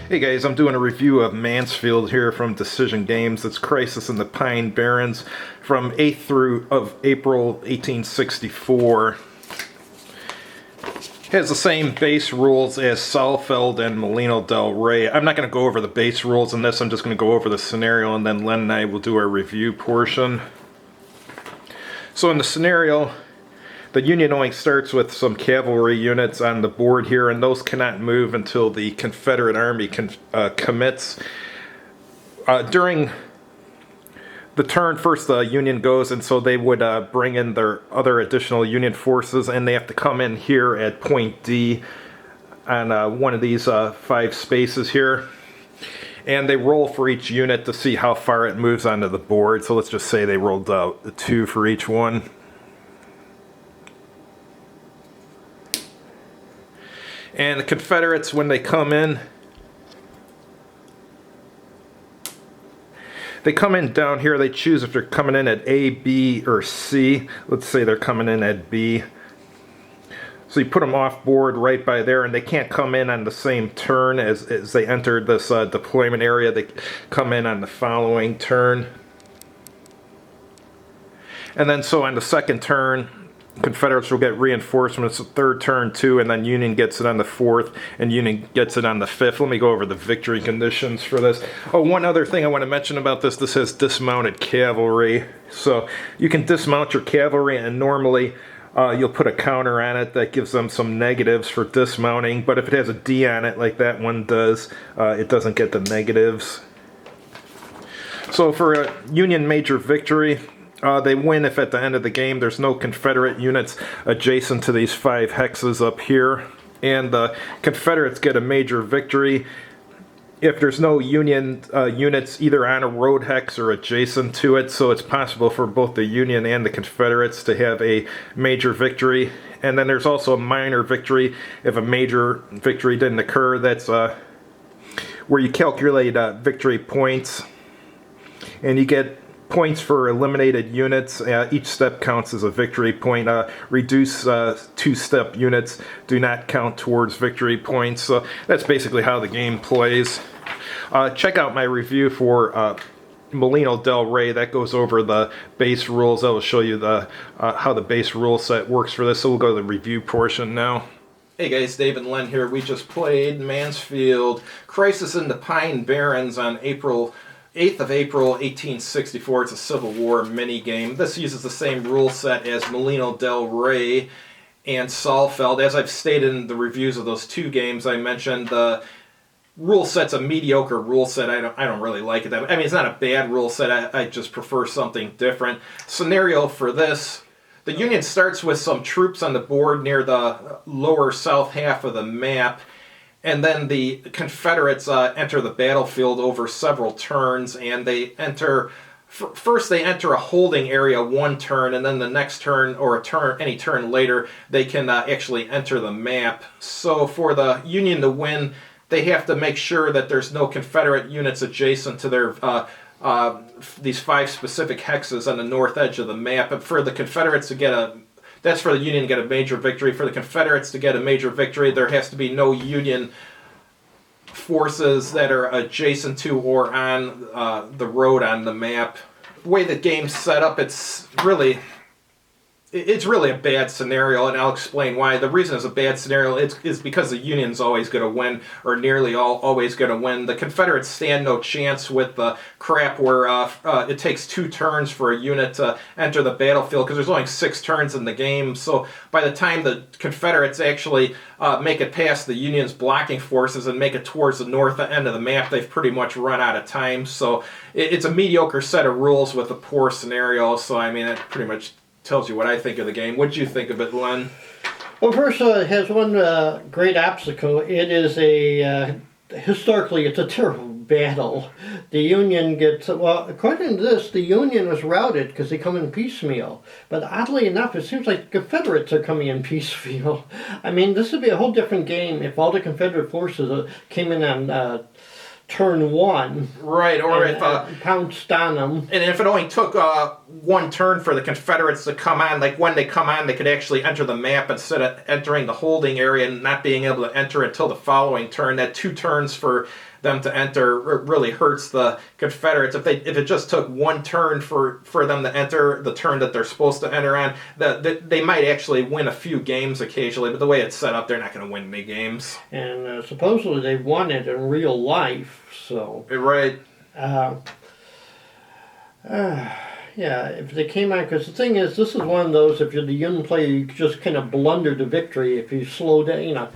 Hey guys, I'm doing a review of Mansfield here from Decision Games. It's Crisis in the Pine Barrens from 8th through of April 1864. Has the same base rules as Saalfeld and Molino del Rey. I'm not going to go over the base rules in this, I'm just going to go over the scenario, and then Len and I will do our review portion. So in the scenario, the Union only starts with some cavalry units on the board here, and those cannot move until the Confederate Army commits. During the turn, first the Union goes, and so they would bring in their other additional Union forces, and they have to come in here at point D on one of these 5 spaces here. And they roll for each unit to see how far it moves onto the board. So let's just say they rolled 2 for each one. And the Confederates, when they come in, they come in down here. They choose if they're coming in at A, B, or C. Let's say they're coming in at B. So you put them off board right by there, and they can't come in on the same turn as they enter this deployment area. They come in on the following turn. And then so on the second turn, Confederates will get reinforcements the third turn too, and then Union gets it on the 4th, and Union gets it on the 5th. Let me go over the victory conditions for this. Oh, one other thing I want to mention about this, this has dismounted cavalry. So you can dismount your cavalry, and normally you'll put a counter on it that gives them some negatives for dismounting, but if it has a D on it like that one does, it doesn't get the negatives. So for a Union major victory, they win if at the end of the game there's no Confederate units adjacent to these 5 hexes up here. And the Confederates get a major victory if there's no Union units either on a road hex or adjacent to it. So it's possible for both the Union and the Confederates to have a major victory. And then there's also a minor victory if a major victory didn't occur. That's where you calculate victory points, and you get points for eliminated units. Each step counts as a victory point. Reduce 2-step units do not count towards victory points. So that's basically how the game plays. Check out my review for Molino del Rey. That goes over the base rules. That will show you the how the base rule set works for this. So we'll go to the review portion now. Hey guys, Dave and Len here. We just played Mansfield Crisis in the Pine Barrens on 8th of April, 1864. It's a Civil War minigame. This uses the same rule set as Molino del Rey and Saalfeld. As I've stated in the reviews of those 2 games I mentioned, the rule set's a mediocre rule set. I don't really like it. I mean, it's not a bad rule set. I just prefer something different. Scenario for this: the Union starts with some troops on the board near the lower south half of the map. And then the Confederates enter the battlefield over several turns, and they enter, first they enter a holding area 1 turn, and then the next turn, or any turn later, they can actually enter the map. So for the Union to win, they have to make sure that there's no Confederate units adjacent to their these 5 specific hexes on the north edge of the map. But for the Confederates to get that's for the Union to get a major victory. For the Confederates to get a major victory, there has to be no Union forces that are adjacent to or on the road on the map. The way the game's set up, it's really a bad scenario, and I'll explain why. The reason it's a bad scenario is because the Union's always going to win, or nearly always going to win. The Confederates stand no chance with the crap where it takes 2 turns for a unit to enter the battlefield, because there's only 6 turns in the game. So by the time the Confederates actually make it past the Union's blocking forces and make it towards the north end of the map, they've pretty much run out of time. So it's a mediocre set of rules with a poor scenario. So I mean, it pretty much tells you what I think of the game. What do you think of it, Len? Well, first it has one great obstacle. It is historically, it's a terrible battle. The Union gets, well, according to this, the Union was routed because they come in piecemeal. But oddly enough, it seems like the Confederates are coming in piecemeal. I mean, this would be a whole different game if all the Confederate forces came in on turn 1. Right, or if pounced on them. And if it only took 1 turn for the Confederates to come on, like when they come on, they could actually enter the map instead of entering the holding area and not being able to enter until the following turn. That 2 turns for them to enter really hurts the Confederates. If it just took one turn for them to enter the turn that they're supposed to enter on, they might actually win a few games occasionally. But the way it's set up, they're not going to win many games. And supposedly they won it in real life. So right. Yeah, if they came out, because the thing is, this is one of those, if you're the Union player, you just kind of blunder to victory if you slow down,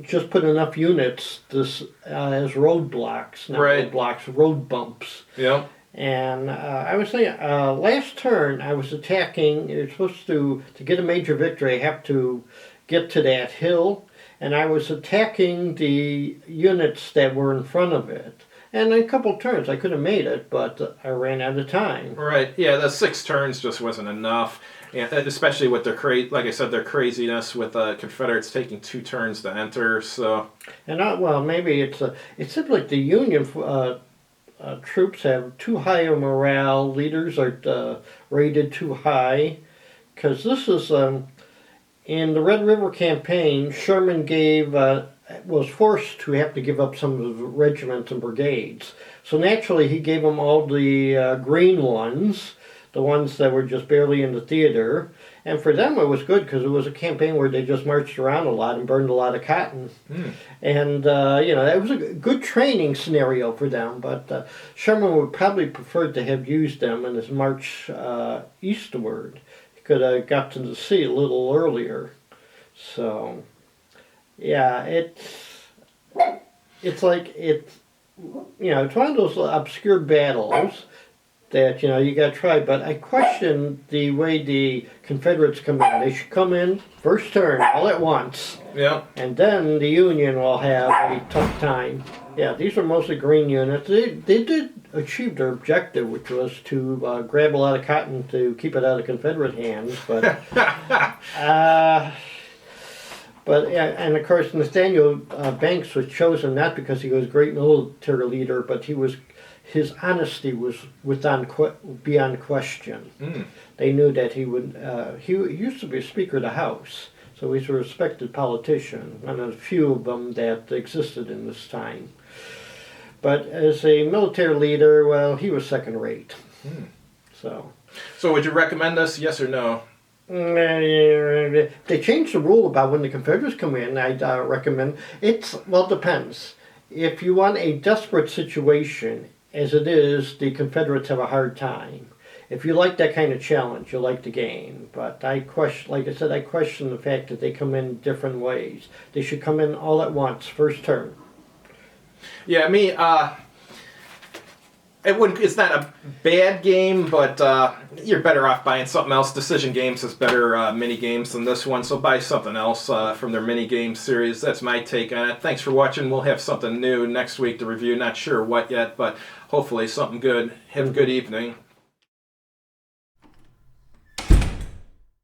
just put enough units as roadblocks, not roadblocks, road bumps. Yeah. And I was saying, last turn I was attacking, you're supposed to get a major victory, I have to get to that hill, and I was attacking the units that were in front of it. And in a couple of turns I could have made it, but I ran out of time. Right, yeah, the 6 turns just wasn't enough. And especially with their like I said, their craziness with the Confederates taking 2 turns to enter. So, and maybe it seems like the Union troops have too high a morale. Leaders are rated too high, because this is in the Red River campaign. Sherman was forced to have to give up some of his regiments and brigades. So naturally he gave them all the green ones, the ones that were just barely in the theater. And for them it was good, because it was a campaign where they just marched around a lot and burned a lot of cotton. And, it was a good training scenario for them. But Sherman would probably prefer to have used them in his march eastward. He could have got to the sea a little earlier. So... yeah, it's like it's one of those obscure battles that you got to try. But I question the way the Confederates come in. They should come in first turn all at once. Yeah. And then the Union will have a tough time. Yeah, these are mostly green units. They did achieve their objective, which was to grab a lot of cotton to keep it out of Confederate hands. But. But, and of course, Nathaniel Banks was chosen not because he was a great military leader, but his honesty was beyond question. They knew that he would. He used to be a Speaker of the House, so he's a respected politician, one of the few of them that existed in this time. But as a military leader, well, he was second rate. So would you recommend this? Yes or no? They changed the rule about when the Confederates come in. I'd recommend it depends. If you want a desperate situation, as it is, the Confederates have a hard time. If you like that kind of challenge, you'll like the game. But I question the fact that they come in different ways. They should come in all at once, first turn. Yeah, it's not a bad game, but you're better off buying something else. Decision Games has better mini games than this one, so buy something else from their mini game series. That's my take on it. Thanks for watching. We'll have something new next week to review. Not sure what yet, but hopefully something good. Have a good evening.